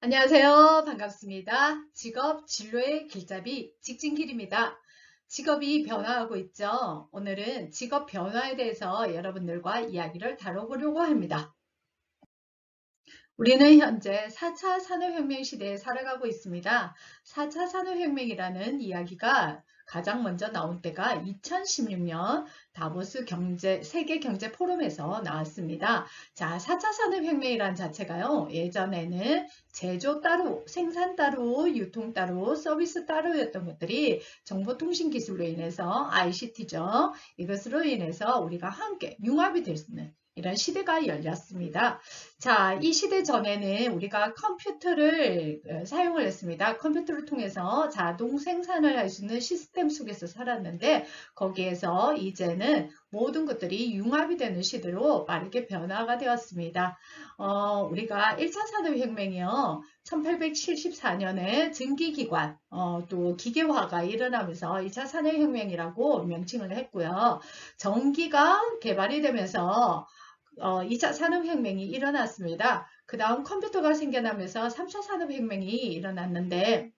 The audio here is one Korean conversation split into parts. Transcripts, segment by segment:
안녕하세요. 반갑습니다. 직업 진로의 길잡이 직진길입니다. 직업이 변화하고 있죠. 오늘은 직업 변화에 대해서 여러분들과 이야기를 다뤄보려고 합니다. 우리는 현재 4차 산업혁명 시대에 살아가고 있습니다. 4차 산업혁명이라는 이야기가 가장 먼저 나온 때가 2016년 다보스 세계 경제 포럼에서 나왔습니다. 자, 4차 산업혁명이란 자체가요, 예전에는 제조 따로, 생산 따로, 유통 따로, 서비스 따로였던 것들이 정보통신 기술로 인해서 ICT죠. 이것으로 인해서 우리가 함께 융합이 될 수 있는 이런 시대가 열렸습니다. 자, 이 시대 전에는 우리가 컴퓨터를 사용을 했습니다. 컴퓨터를 통해서 자동 생산을 할 수 있는 시스템 속에서 살았는데 거기에서 이제는 모든 것들이 융합이 되는 시대로 빠르게 변화가 되었습니다. 우리가 1차 산업혁명이요. 1874년에 증기기관, 또 기계화가 일어나면서 2차 산업혁명이라고 명칭을 했고요. 전기가 개발이 되면서 2차 산업혁명이 일어났습니다. 그 다음 컴퓨터가 생겨나면서 3차 산업혁명이 일어났는데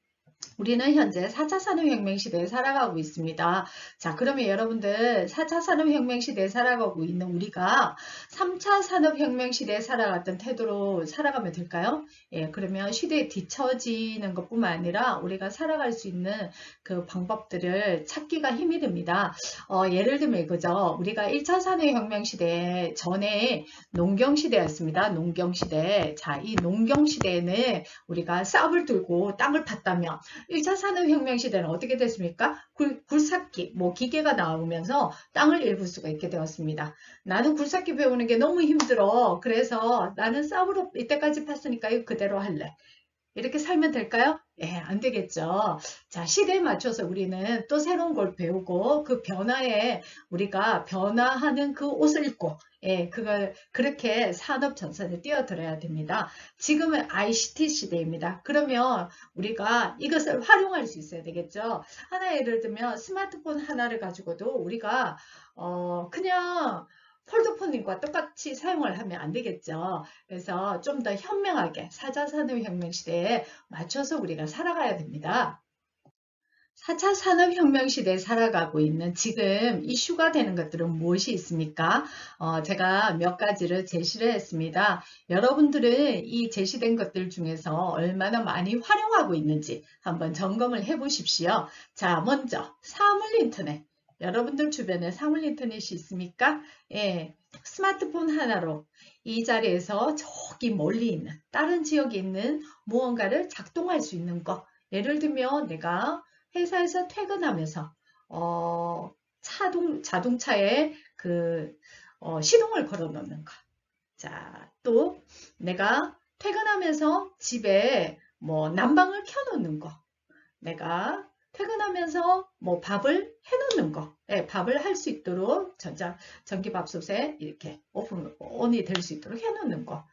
우리는 현재 4차 산업혁명 시대에 살아가고 있습니다. 자, 그러면 여러분들 4차 산업혁명 시대에 살아가고 있는 우리가 3차 산업혁명 시대에 살아갔던 태도로 살아가면 될까요? 예, 그러면 시대에 뒤처지는 것뿐만 아니라 우리가 살아갈 수 있는 그 방법들을 찾기가 힘이 듭니다. 예를 들면 그죠? 우리가 1차 산업혁명 시대 전에 농경시대였습니다. 농경시대. 자, 이 농경시대에는 우리가 쌀을 들고 땅을 팠다면 1차 산업혁명 시대는 어떻게 됐습니까? 굴삭기, 기계가 나오면서 땅을 일굴 수가 있게 되었습니다. 나는 굴삭기 배우는 게 너무 힘들어. 그래서 나는 쌀으로 이때까지 팠으니까 이거 그대로 할래. 이렇게 살면 될까요? 예, 안 되겠죠. 자, 시대에 맞춰서 우리는 또 새로운 걸 배우고 그 변화에 우리가 변화하는 그 옷을 입고 예, 그걸 그렇게 산업 전선에 뛰어들어야 됩니다. 지금은 ICT 시대입니다. 그러면 우리가 이것을 활용할 수 있어야 되겠죠. 하나 예를 들면 스마트폰 하나를 가지고도 우리가 그냥 폴더폰과 똑같이 사용을 하면 안 되겠죠. 그래서 좀 더 현명하게 4차 산업혁명 시대에 맞춰서 우리가 살아가야 됩니다. 4차 산업혁명 시대에 살아가고 있는 지금 이슈가 되는 것들은 무엇이 있습니까? 제가 몇 가지를 제시를 했습니다. 여러분들은 이 제시된 것들 중에서 얼마나 많이 활용하고 있는지 한번 점검을 해 보십시오. 자, 먼저 사물인터넷. 여러분들 주변에 사물인터넷이 있습니까? 예, 스마트폰 하나로 이 자리에서 저기 멀리 있는 다른 지역에 있는 무언가를 작동할 수 있는 것. 예를 들면 내가 회사에서 퇴근하면서 자동차에 시동을 걸어 놓는 거. 자, 또 내가 퇴근하면서 집에 난방을 켜 놓는 거. 내가 퇴근하면서 밥을 해 놓는 거. 네, 밥을 할 수 있도록 전기밥솥에 이렇게 온이 될 수 있도록 해 놓는 거.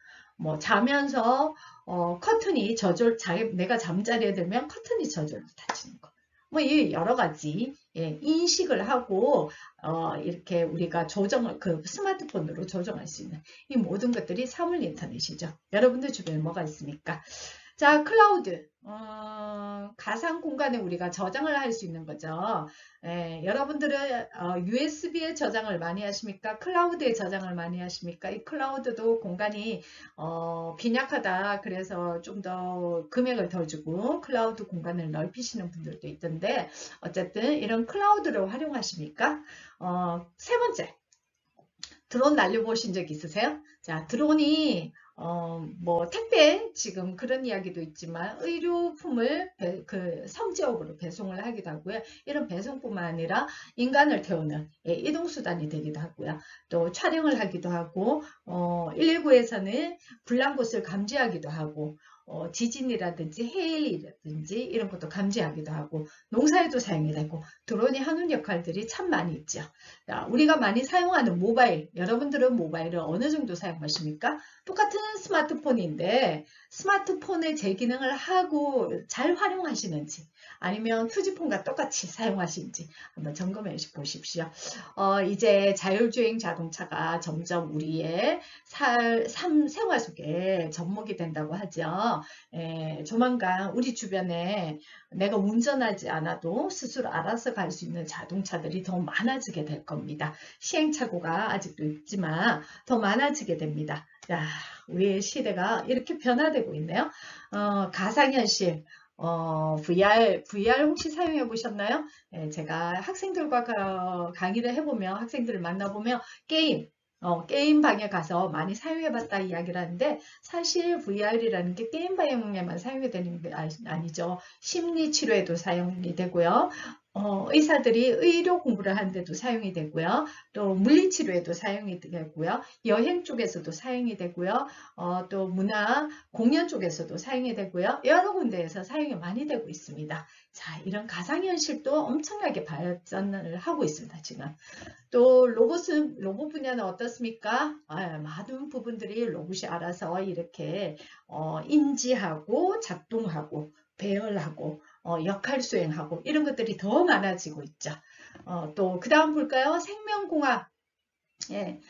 자면서 커튼이 내가 잠자리에 들면 커튼이 저절로 닫히는 거. 이 여러 가지 예, 인식을 하고 이렇게 우리가 그 스마트폰으로 조정할 수 있는 이 모든 것들이 사물 인터넷이죠. 여러분들 주변에 뭐가 있습니까? 자, 클라우드. 가상 공간에 우리가 저장을 할 수 있는 거죠. 예, 여러분들은 USB에 저장을 많이 하십니까? 클라우드에 저장을 많이 하십니까? 이 클라우드도 공간이 빈약하다. 그래서 좀 더 금액을 더 주고 클라우드 공간을 넓히시는 분들도 있던데 어쨌든 이런 클라우드를 활용하십니까? 세 번째. 드론 날려보신 적 있으세요? 자, 드론이 택배 지금 그런 이야기도 있지만 의료품을 성지역으로 배송을 하기도 하고요. 이런 배송뿐만 아니라 인간을 태우는 이동수단이 되기도 하고요. 또 촬영을 하기도 하고 119에서는 불난 곳을 감지하기도 하고 지진이라든지 해일이라든지 이런 것도 감지하기도 하고 농사에도 사용이 되고 드론이 하는 역할들이 참 많이 있죠. 자, 우리가 많이 사용하는 모바일, 여러분들은 모바일을 어느 정도 사용하십니까? 똑같은 스마트폰인데 스마트폰의 제 기능을 하고 잘 활용하시는지 아니면 투지폰과 똑같이 사용하시는지 한번 점검해 보십시오. 이제 자율주행 자동차가 점점 우리의 생활 속에 접목이 된다고 하죠. 있고요. 조만간 우리 주변에 내가 운전하지 않아도 스스로 알아서 갈 수 있는 자동차들이 더 많아지게 될 겁니다. 시행착오가 아직도 있지만 더 많아지게 됩니다. 자, 우리의 시대가 이렇게 변화되고 있네요. 가상현실, VR 혹시 사용해 보셨나요? 제가 학생들과 강의를 해보면, 학생들을 만나보면 게임 방에 가서 많이 사용해봤다 이야기를 하는데, 사실 VR이라는 게 게임 방에만 사용이 되는 게 아니죠. 심리 치료에도 사용이 되고요. 의사들이 의료 공부를 하는데도 사용이 되고요. 또 물리치료에도 사용이 되고요. 여행 쪽에서도 사용이 되고요. 또 문화, 공연 쪽에서도 사용이 되고요. 여러 군데에서 사용이 많이 되고 있습니다. 자, 이런 가상현실도 엄청나게 발전을 하고 있습니다, 지금. 또 로봇 분야는 어떻습니까? 많은 부분들이 로봇이 알아서 이렇게 인지하고 작동하고 배열하고 역할 수행하고 이런 것들이 더 많아지고 있죠. 또 그 다음 볼까요? 생명공학. 예.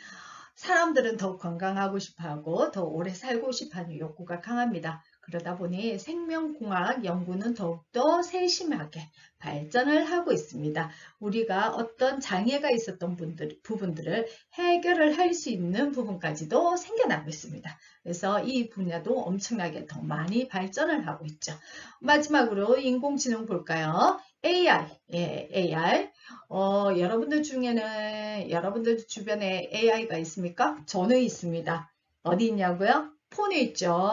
사람들은 더 건강하고 싶어하고 더 오래 살고 싶어하는 욕구가 강합니다. 그러다 보니 생명공학 연구는 더욱더 세심하게 발전을 하고 있습니다. 우리가 어떤 장애가 있었던 부분들을 해결을 할 수 있는 부분까지도 생겨나고 있습니다. 그래서 이 분야도 엄청나게 더 많이 발전을 하고 있죠. 마지막으로 인공지능 볼까요? AI, AI. 여러분들 중에는 여러분들 주변에 AI가 있습니까? 저는 있습니다. 어디 있냐고요? 폰에 있죠.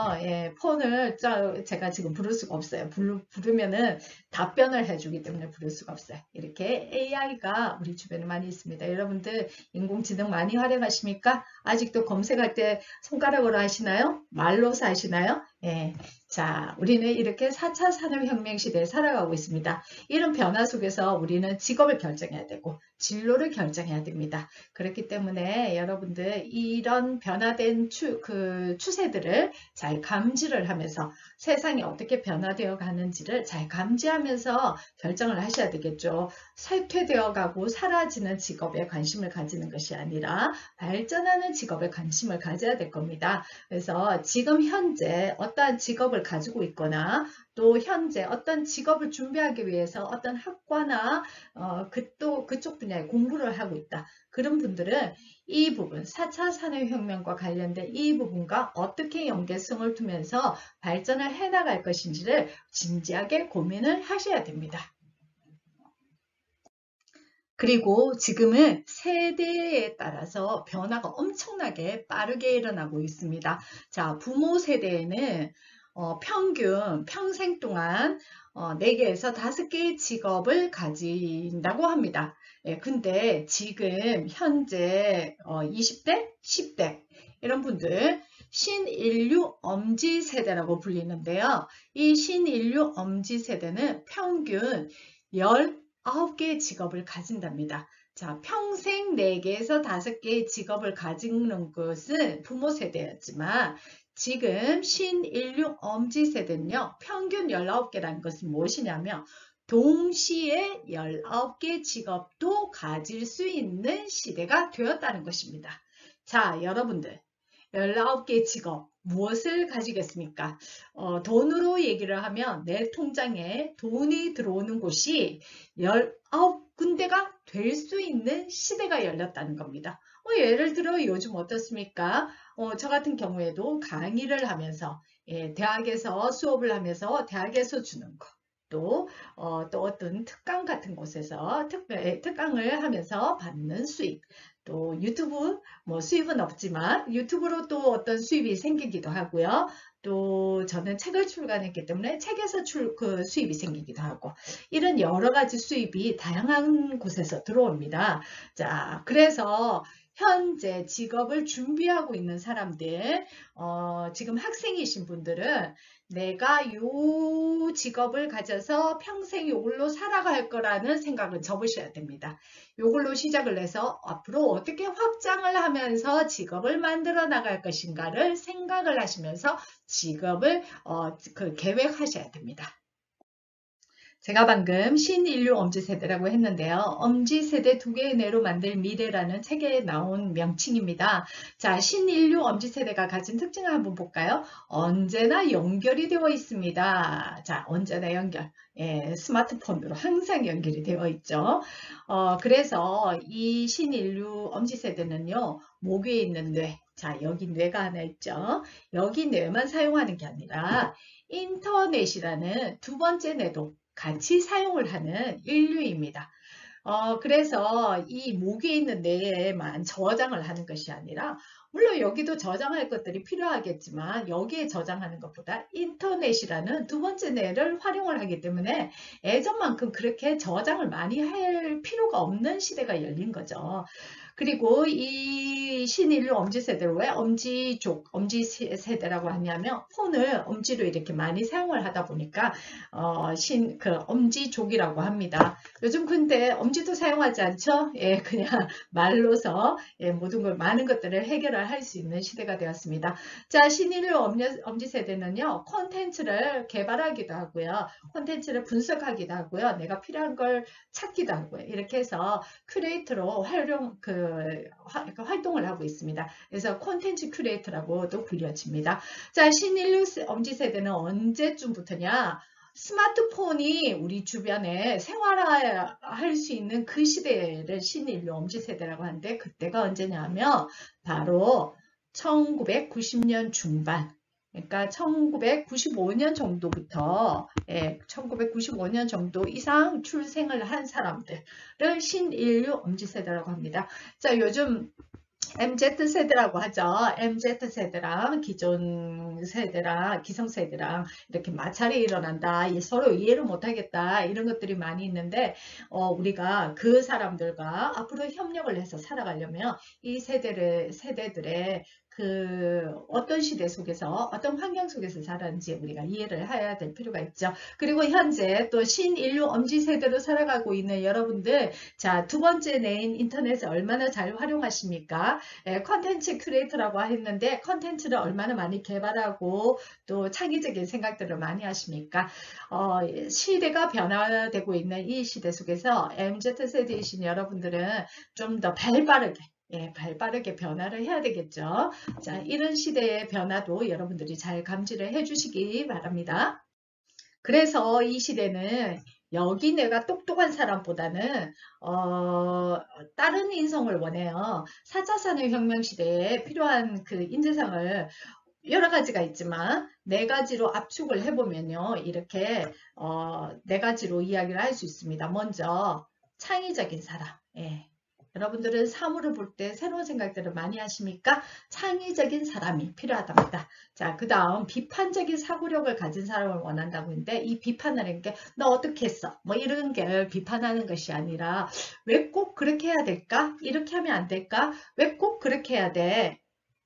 폰을 제가 지금 부를 수가 없어요. 부르면은 답변을 해주기 때문에 부를 수가 없어요. 이렇게 AI가 우리 주변에 많이 있습니다. 여러분들 인공지능 많이 활용하십니까? 아직도 검색할 때 손가락으로 하시나요? 말로서 하시나요? 자, 우리는 이렇게 4차 산업혁명 시대에 살아가고 있습니다. 이런 변화 속에서 우리는 직업을 결정해야 되고 진로를 결정해야 됩니다. 그렇기 때문에 여러분들 이런 변화된 추세들을 잘 감지를 하면서 세상이 어떻게 변화되어 가는지를 잘 감지하면서 결정을 하셔야 되겠죠. 쇠퇴되어 가고 사라지는 직업에 관심을 가지는 것이 아니라 발전하는 직업에 관심을 가져야 될 겁니다. 그래서 지금 현재 어떠한 직업을 가지고 있거나 또 현재 어떤 직업을 준비하기 위해서 어떤 학과나 그쪽 분야에 공부를 하고 있다. 그런 분들은 이 부분 4차 산업혁명과 관련된 이 부분과 어떻게 연계성을 두면서 발전을 해나갈 것인지를 진지하게 고민을 하셔야 됩니다. 그리고 지금은 세대에 따라서 변화가 엄청나게 빠르게 일어나고 있습니다. 자, 부모 세대에는 평균 평생 동안 4개에서 5개의 직업을 가진다고 합니다. 근데 지금 현재 20대, 10대 이런 분들 신인류 엄지 세대라고 불리는데요. 이 신인류 엄지 세대는 평균 19개의 직업을 가진답니다. 자, 평생 4개에서 5개의 직업을 가지는 것은 부모 세대였지만 지금 신인류 엄지 세대는요. 평균 19개라는 것은 무엇이냐면 동시에 19개 직업도 가질 수 있는 시대가 되었다는 것입니다. 자, 여러분들 19개 직업 무엇을 가지겠습니까? 돈으로 얘기를 하면 내 통장에 돈이 들어오는 곳이 19군데가 될 수 있는 시대가 열렸다는 겁니다. 예를 들어 요즘 어떻습니까? 저 같은 경우에도 강의를 하면서 대학에서 수업을 하면서 대학에서 주는 거. 또 어떤 특강 같은 곳에서 특강을 하면서 받는 수익. 또 유튜브 수입은 없지만 유튜브로 또 어떤 수입이 생기기도 하고요. 또 저는 책을 출간했기 때문에 책에서 수입이 생기기도 하고 이런 여러 가지 수입이 다양한 곳에서 들어옵니다. 자, 그래서 현재 직업을 준비하고 있는 사람들, 지금 학생이신 분들은 내가 이 직업을 가져서 평생 이걸로 살아갈 거라는 생각을 접으셔야 됩니다. 이걸로 시작을 해서 앞으로 어떻게 확장을 하면서 직업을 만들어 나갈 것인가를 생각을 하시면서 직업을 계획하셔야 됩니다. 제가 방금 신인류 엄지세대라고 했는데요. 엄지세대 두 개의 뇌로 만들 미래라는 책에 나온 명칭입니다. 자, 신인류 엄지세대가 가진 특징을 한번 볼까요? 언제나 연결이 되어 있습니다. 자, 언제나 연결. 예, 스마트폰으로 항상 연결이 되어 있죠. 그래서 이 신인류 엄지세대는요, 목 위에 있는 뇌. 자, 여기 뇌가 하나 있죠. 여기 뇌만 사용하는 게 아니라 인터넷이라는 두 번째 뇌도 같이 사용을 하는 인류입니다. 그래서 이 목에 있는 뇌에만 저장을 하는 것이 아니라 물론 여기도 저장할 것들이 필요하겠지만 여기에 저장하는 것보다 인터넷이라는 두 번째 뇌를 활용을 하기 때문에 예전만큼 그렇게 저장을 많이 할 필요가 없는 시대가 열린 거죠. 그리고 이 신인류 엄지세대를 왜 엄지세대라고 하냐면 폰을 엄지로 이렇게 많이 사용을 하다 보니까 엄지족이라고 합니다. 요즘 근데 엄지도 사용하지 않죠? 예, 그냥 말로서 예, 모든 걸 많은 것들을 해결을 할 수 있는 시대가 되었습니다. 자, 신인류 엄지세대는요, 콘텐츠를 개발하기도 하고요, 콘텐츠를 분석하기도 하고요, 내가 필요한 걸 찾기도 하고요. 이렇게 해서 큐레이터로 활동을 하고 있습니다. 그래서 콘텐츠 큐레이터라고도 불려집니다. 자, 신인류 엄지세대는 언제쯤부터냐? 스마트폰이 우리 주변에 생활할 수 있는 그 시대를 신인류 엄지세대라고 하는데 그때가 언제냐면 바로 1990년 중반 그러니까 1995년 정도부터 1995년 정도 이상 출생을 한 사람들을 신인류 엄지세대라고 합니다. 자, 요즘 MZ세대라고 하죠. MZ세대랑 기존 세대랑 기성세대랑 이렇게 마찰이 일어난다. 서로 이해를 못하겠다. 이런 것들이 많이 있는데 우리가 그 사람들과 앞으로 협력을 해서 살아가려면 이 세대들의 어떤 시대 속에서 어떤 환경 속에서 살았는지 우리가 이해를 해야 될 필요가 있죠. 그리고 현재 또 신인류 엄지세대로 살아가고 있는 여러분들, 자, 두 번째 뇌인 인터넷을 얼마나 잘 활용하십니까? 컨텐츠 큐레이터라고 했는데 컨텐츠를 얼마나 많이 개발하고 또 창의적인 생각들을 많이 하십니까? 시대가 변화되고 있는 이 시대 속에서 MZ세대이신 여러분들은 좀 더 발빠르게 변화를 해야 되겠죠. 자, 이런 시대의 변화도 여러분들이 잘 감지를 해주시기 바랍니다. 그래서 이 시대는 여기 내가 똑똑한 사람보다는 다른 인성을 원해요. 4차 산업혁명 시대에 필요한 그 인재상을 여러 가지가 있지만 네 가지로 압축을 해보면요. 이렇게 네 가지로 이야기를 할 수 있습니다. 먼저 창의적인 사람. 예. 여러분들은 사물을 볼 때 새로운 생각들을 많이 하십니까? 창의적인 사람이 필요하답니다. 자, 그 다음 비판적인 사고력을 가진 사람을 원한다고 했는데 이 비판하는 게 너 어떻게 했어? 뭐 이런 게 비판하는 것이 아니라 왜 꼭 그렇게 해야 될까? 이렇게 하면 안 될까? 왜 꼭 그렇게 해야 돼?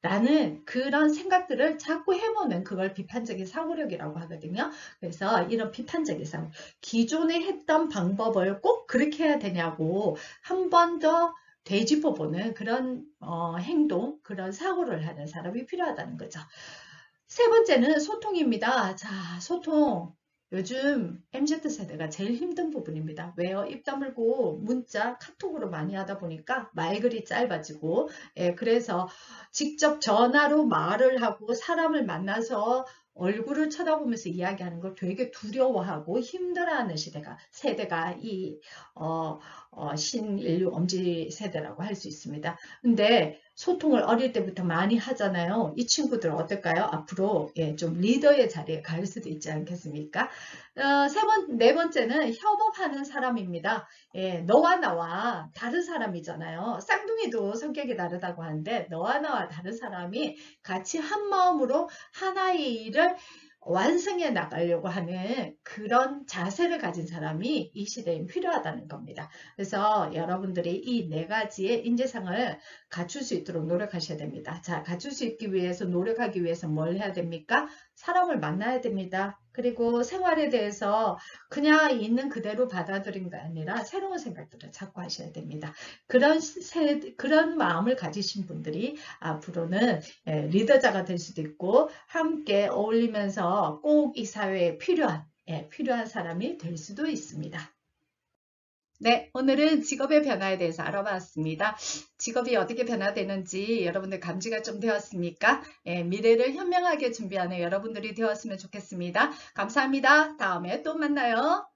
라는 그런 생각들을 자꾸 해보는 그걸 비판적인 사고력이라고 하거든요. 그래서 이런 비판적인 사고, 기존에 했던 방법을 꼭 그렇게 해야 되냐고 한 번 더 되짚어보는 그런 행동, 그런 사고를 하는 사람이 필요하다는 거죠. 세 번째는 소통입니다. 자, 소통. 요즘 MZ세대가 제일 힘든 부분입니다. 왜요? 입 다물고 문자, 카톡으로 많이 하다 보니까 말글이 짧아지고 그래서 직접 전화로 말을 하고 사람을 만나서 얼굴을 쳐다보면서 이야기하는 걸 되게 두려워하고 힘들어하는 세대가 이 신인류 엄지 세대라고 할 수 있습니다. 근데 소통을 어릴 때부터 많이 하잖아요. 이 친구들 어떨까요? 앞으로 좀 리더의 자리에 갈 수도 있지 않겠습니까? 네 번째는 협업하는 사람입니다. 너와 나와 다른 사람이잖아요. 쌍둥이도 성격이 다르다고 하는데 너와 나와 다른 사람이 같이 한 마음으로 하나의 일을 완성해 나가려고 하는 그런 자세를 가진 사람이 이 시대에 필요하다는 겁니다. 그래서 여러분들이 이 네 가지의 인재상을 갖출 수 있도록 노력하셔야 됩니다. 자, 갖출 수 있기 위해서 노력하기 위해서 뭘 해야 됩니까? 사람을 만나야 됩니다. 그리고 생활에 대해서 그냥 있는 그대로 받아들인 게 아니라 새로운 생각들을 자꾸 하셔야 됩니다. 그런 마음을 가지신 분들이 앞으로는 리더자가 될 수도 있고 함께 어울리면서 꼭 이 사회에 필요한 예, 필요한 사람이 될 수도 있습니다. 네, 오늘은 직업의 변화에 대해서 알아봤습니다. 직업이 어떻게 변화되는지 여러분들 감지가 좀 되었습니까? 예, 미래를 현명하게 준비하는 여러분들이 되었으면 좋겠습니다. 감사합니다. 다음에 또 만나요.